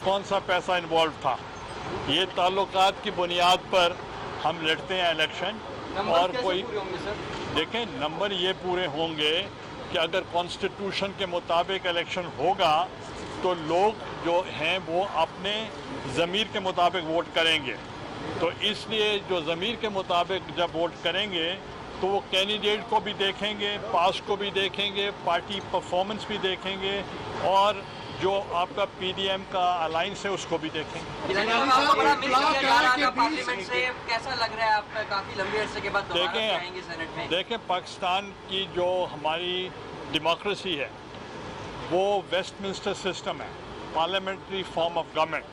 कौन सा पैसा इन्वॉल्व था। ये ताल्लुकात की बुनियाद पर हम लड़ते हैं इलेक्शन। और कोई देखें, नंबर ये पूरे होंगे कि अगर कॉन्स्टिट्यूशन के मुताबिक इलेक्शन होगा तो लोग जो हैं वो अपने ज़मीर के मुताबिक वोट करेंगे। तो इसलिए जो ज़मीर के मुताबिक जब वोट करेंगे तो वो कैंडिडेट को भी देखेंगे, पास को भी देखेंगे, पार्टी परफॉर्मेंस भी देखेंगे, और जो आपका पीडीएम का अलायंस है उसको भी देखेंगे। कैसा लग रहा है आपका, काफी लंबे अरसे के बाद दोबारा आएंगे सेनेट में? देखें, पाकिस्तान की जो हमारी डेमोक्रेसी है वो वेस्टमिंस्टर सिस्टम है, पार्लियामेंट्री फॉर्म ऑफ गवर्नमेंट।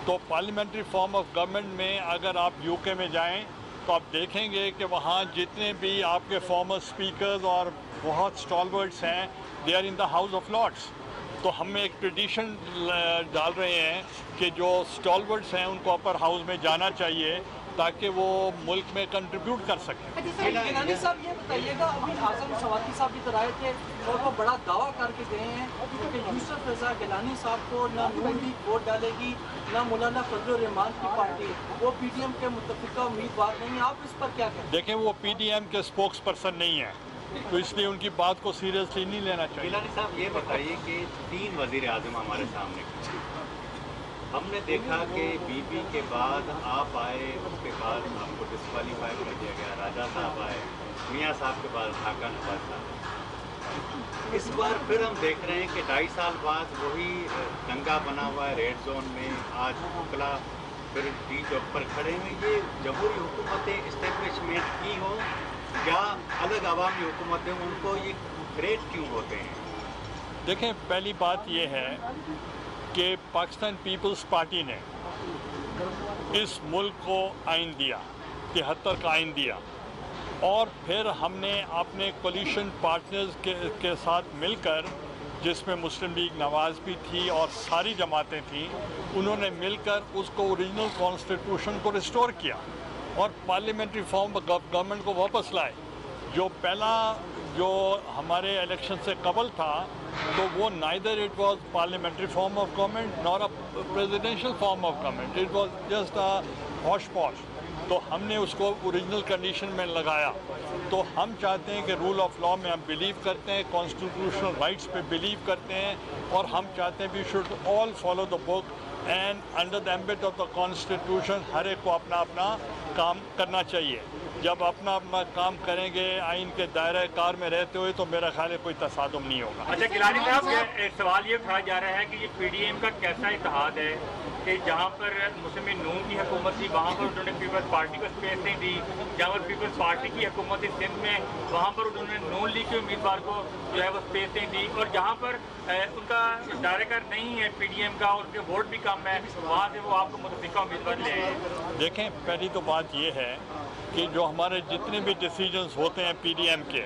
तो पार्लियामेंट्री फॉर्म ऑफ गवर्नमेंट में अगर आप यूके में जाएं तो आप देखेंगे कि वहाँ जितने भी आपके फॉर्मर स्पीकर्स और बहुत स्टॉलवर्ड्स हैं, they are in the House of Lords. तो हम एक ट्रेडिशन डाल रहे हैं कि जो स्टॉलवर्ड्स हैं उनको अपर हाउस में जाना चाहिए ताकि वो मुल्क में कंट्रीब्यूट कर सकें। गिलानी साहब ये बताइएगा, अभी आजम सवाती साहब भी तो आए थे और वो बड़ा दावा करके गए हैं कि यूसुफ रजा गिलानी साहब को ना नून लीग वोट डालेगी, ना मौलाना फजलुर रहमान की पार्टी, वो पीडीएम के मुतफिका उम्मीदवार नहीं है। आप इस पर क्या कहें? देखें, वो पीडीएम के स्पोक्स पर्सन नहीं है, तो इसलिए उनकी बात को सीरियसली नहीं लेना चाहिए। गिलानी साहब ये बताइए कि 3 वज़ीर आज़म हमारे सामने, हमने देखा कि बीबी के बाद आप आए, उसके बाद आपको डिस्क्वालीफाई कर दिया गया, राजा साहब आए, मियाँ साहब के बाद ढाका नवाज साहब। इस बार फिर हम देख रहे हैं कि 2.5 साल बाद वही दंगा बना हुआ है रेड जोन में, आज मुकला फिर डी चौक पर खड़े हैं। ये जमहूरी हुकूमतें इस्टेब्लिशमेंट की हों या अलग अवामी हुकूमतें, उनको ये ग्रेट क्यों होते हैं? देखें, पहली बात ये है कि पाकिस्तान पीपल्स पार्टी ने इस मुल्क को आइन दिया, 73 का आइन दिया, और फिर हमने अपने कोलिशन पार्टनर्स के साथ मिलकर, जिसमें मुस्लिम लीग नवाज़ भी थी और सारी जमातें थीं, उन्होंने मिलकर उसको ओरिजिनल कॉन्स्टिट्यूशन को रिस्टोर किया और पार्लियामेंट्री फॉर्म ऑफ गवर्नमेंट को वापस लाए। जो पहला जो हमारे इलेक्शन से कबल था तो वो neither it was parliamentary form of government nor a presidential form of government, it was just a hotch potch. तो हमने उसको ओरिजिनल कंडीशन में लगाया। तो हम चाहते हैं कि रूल ऑफ लॉ में हम बिलीव करते हैं, कॉन्स्टिट्यूशनल राइट्स पे बिलीव करते हैं, और हम चाहते हैं we should all follow the book and under the ambit of the constitution हर एक को अपना अपना काम करना चाहिए। जब अपना अपना काम करेंगे आइन के दायरे कार में रहते हुए तो मेरा ख्याल है कोई तसादुम नहीं होगा। अच्छा गिलानी साहब, एक सवाल ये उठाया जा रहा है कि ये पीडीएम का कैसा इत्तेहाद है कि जहाँ पर मुस्लिम नून की हुकूमत थी वहाँ पर उन्होंने पीपल्स पार्टी को स्पेस नहीं दी, जहाँ पर पीपल्स पार्टी की हुकूमत थी सिंध में वहाँ पर उन्होंने नून लीग के उम्मीदवार को जो है वो स्पेस नहीं दी, और जहाँ पर उनका दायरेकार नहीं है पीडीएम का और उनके वोट भी कम है, वहाँ से वो आपको मुतफिका उम्मीदवार ले आए। देखें, पहली तो बात ये है कि जो हमारे जितने भी डिसीजंस होते हैं पीडीएम के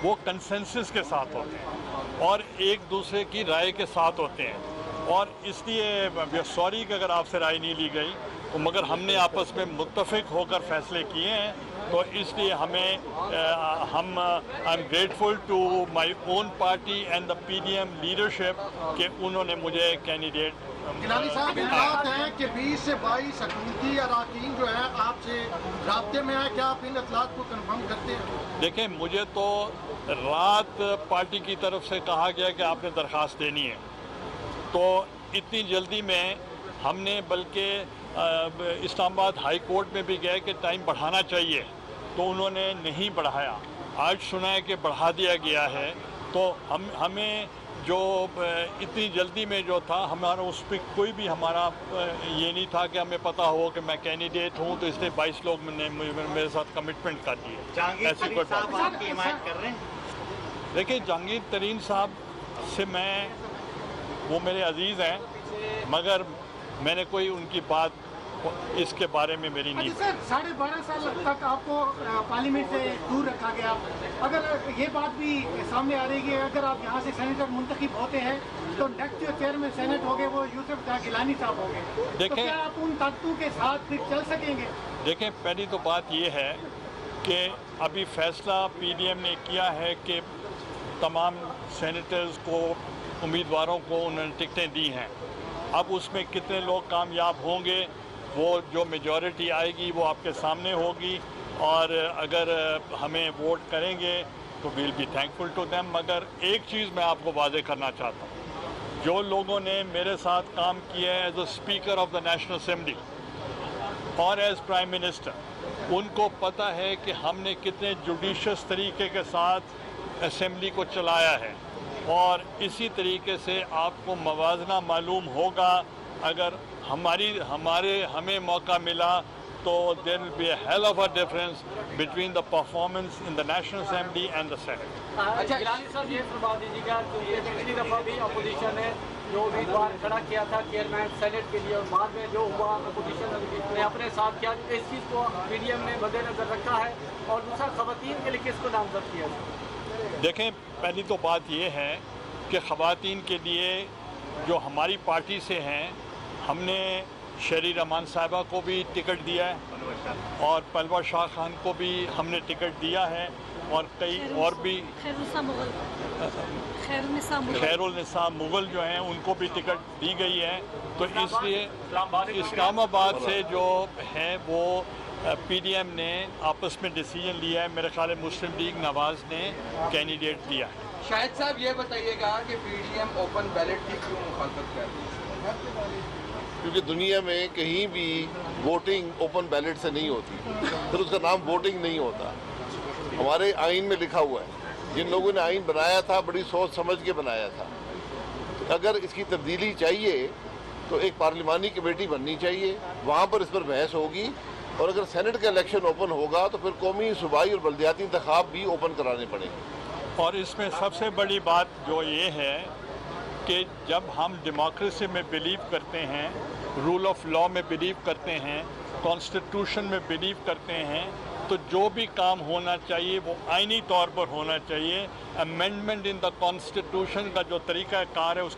वो कंसेंसस के साथ होते हैं और एक दूसरे की राय के साथ होते हैं, और इसलिए सॉरी कि अगर आपसे राय नहीं ली गई, तो मगर हमने आपस में मुत्तफिक होकर फैसले किए हैं। तो इसलिए हम I am grateful to my own party and the PDM leadership कि उन्होंने मुझे कैंडिडेट। गिलानी साहब, बात है कि 20 से 22 हुकूमती अरकान जो है आपसे राब्ते में है, क्या आप इन इत्तलात को कन्फर्म करते हैं? देखें, मुझे तो रात पार्टी की तरफ से कहा गया कि आपने दरख्वास्त देनी है, तो इतनी जल्दी में हमने बल्कि इस्लामाबाद हाई कोर्ट में भी गए कि टाइम बढ़ाना चाहिए, तो उन्होंने नहीं बढ़ाया। आज सुना है कि बढ़ा दिया गया है, तो हमें जो इतनी जल्दी में जो था हमारा उस पर कोई भी हमारा ये नहीं था कि हमें पता हो कि मैं कैंडिडेट हूँ, तो इसलिए 22 लोग ने मेरे साथ कमिटमेंट कर दी है। ऐसी कोई बात आपकी हिमायत कर रहे हैं? देखिए, जहांगीर तरीन साहब से वो मेरे अजीज़ हैं, मगर मैंने कोई उनकी बात इसके बारे में मेरी नहीं। सर, 12.5 साल तक आपको पार्लियामेंट से दूर रखा गया। अगर ये बात भी सामने आ रही है कि अगर आप यहाँ से सेनेटर मुंतखब होते हैं तो नेक्स्ट जो चेयरमैन सेनेट हो गए वो यूसुफ गिलानी साहब हो गए, तो क्या आप उन ताकतों के साथ फिर चल सकेंगे? देखें, पहली तो बात ये है कि अभी फैसला पीडीएम ने किया है कि तमाम सेनेटर्स को, उम्मीदवारों को उन्होंने टिकटें दी हैं, اب اس میں کتنے لوگ کامیاب ہوں گے وہ جو میجورٹی آئے گی وہ آپ کے سامنے ہوگی، اور اگر ہمیں ووٹ کریں گے تو we'll be thankful to them. مگر ایک چیز میں آپ کو واضح کرنا چاہتا ہوں، جو لوگوں نے میرے ساتھ کام کیا ہے as a speaker of the National assembly اور ایز پرائم منسٹر، ان کو پتہ ہے کہ ہم نے کتنے جوڈیشس طریقے کے ساتھ اسمبلی کو چلایا ہے، اور اسی طریقے سے آپ کو موازنہ معلوم ہوگا۔ اگر ہمیں موقع ملا تو there will be a hell of a difference between the performance in the National Assembly and the Senate. اچھا گیلانی صاحب یہ فرما دیجیے گا کہ یہ پچھلی دفعہ بھی اپوزیشن نے جو امیدوار کھڑا کیا تھا چیئرمین سینٹ کے لیے، اور بعد میں جو ہوا اپوزیشن نے اپنے ساتھ کیا، اس چیز کو پی ڈی ایم نے مد نظر رکھا ہے، اور دوسرا خواتین کے لیے کس کو نامزد کیا ہے؟ دیکھیں، پہلی تو بات یہ ہے کہ خواتین کے لیے جو ہماری پارٹی سے ہیں، ہم نے شہری رحمان صاحبہ کو بھی ٹکٹ دیا ہے، اور پلوہ شاہ خان کو بھی ہم نے ٹکٹ دیا ہے، اور کئی اور بھی خیر النساء مغل جو ہیں ان کو بھی ٹکٹ دی گئی ہے۔ تو اس لیے اسلام آباد سے جو ہیں وہ پی ڈی ایم نے آپس میں ڈیسیجن لیا ہے، میرے خیال ہے مسلم لیگ نواز نے کینڈیڈیٹ دیا ہے۔ شاہد صاحب یہ بتائیے گا کہ P D am open ballot کی کیوں مخالفت کر رہی ہے؟ کیونکہ دنیا میں کہیں بھی ووٹنگ اوپن بیلٹ سے نہیں ہوتی، پھر اس کا نام ووٹنگ نہیں ہوتا۔ ہمارے آئین میں لکھا ہوا ہے، جن لوگوں نے آئین بنایا تھا بڑی سوچ سمجھ کے بنایا تھا۔ اگر اس کی تبدیلی چاہیے تو ایک پارلیمانی کمیٹی بننی چاہیے، وہاں پر اس پر بحث ہوگی، اور اگر سینٹ کا الیکشن اوپن ہوگا تو پھر قومی، صوبائی اور بلدیاتی انتخاب بھی اوپن کرانے پڑیں گے۔ اور اس میں سب سے بڑی بات جو یہ ہے کہ جب ہم ڈیموکریسی میں بلیو کرتے ہیں، رول آف لاء میں بلیو کرتے ہیں، کانسٹیٹیوشن میں بلیو کرتے ہیں، تو جو بھی کام ہونا چاہیے وہ آئینی طور پر ہونا چاہیے۔ امینڈمنٹ ان دا کانسٹیٹیوشن کا جو طریقہ کار ہے اس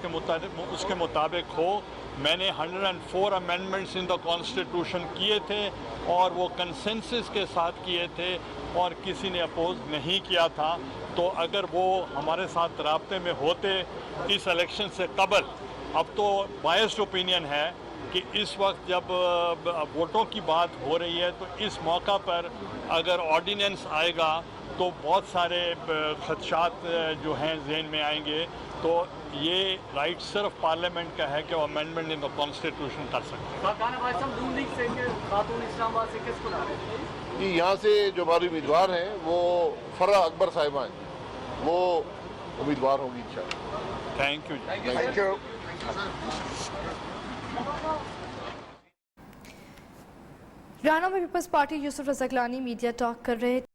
کے مطابق ہو۔ میں نے 104 امینڈمنٹس ان دا کانسٹیٹیوشن کیے تھے، اور وہ کنسنسس کے ساتھ کیے تھے، اور کسی نے اپوز نہیں کیا تھا۔ تو اگر وہ ہمارے ساتھ رابطے میں ہوتے اس الیکشن سے قبل، اب تو بائسڈ اوپینین ہے کہ اس وقت جب ووٹوں کی بات ہو رہی ہے تو اس موقع پر اگر آرڈیننس آئے گا تو بہت سارے خدشات جو ہیں ذہن میں آئیں گے۔ تو یہ رائٹ صرف پارلیمنٹ کا ہے کہ وہ امینڈمنٹ ان دا کانسٹیٹیوشن کر سکتے ہیں۔ خاتون اسلام آباد سے کس کو لا رہے ہیں؟ جی، یہاں سے جو ہمارے امیدوار ہیں وہ فرح اکبر صاحبہ ہیں، وہ امیدوار ہوں گی انشاءاللہ۔ تھینک یو جی۔ Thank you. رہنما Peoples Party Yousuf Raza Gilani media talk کر رہے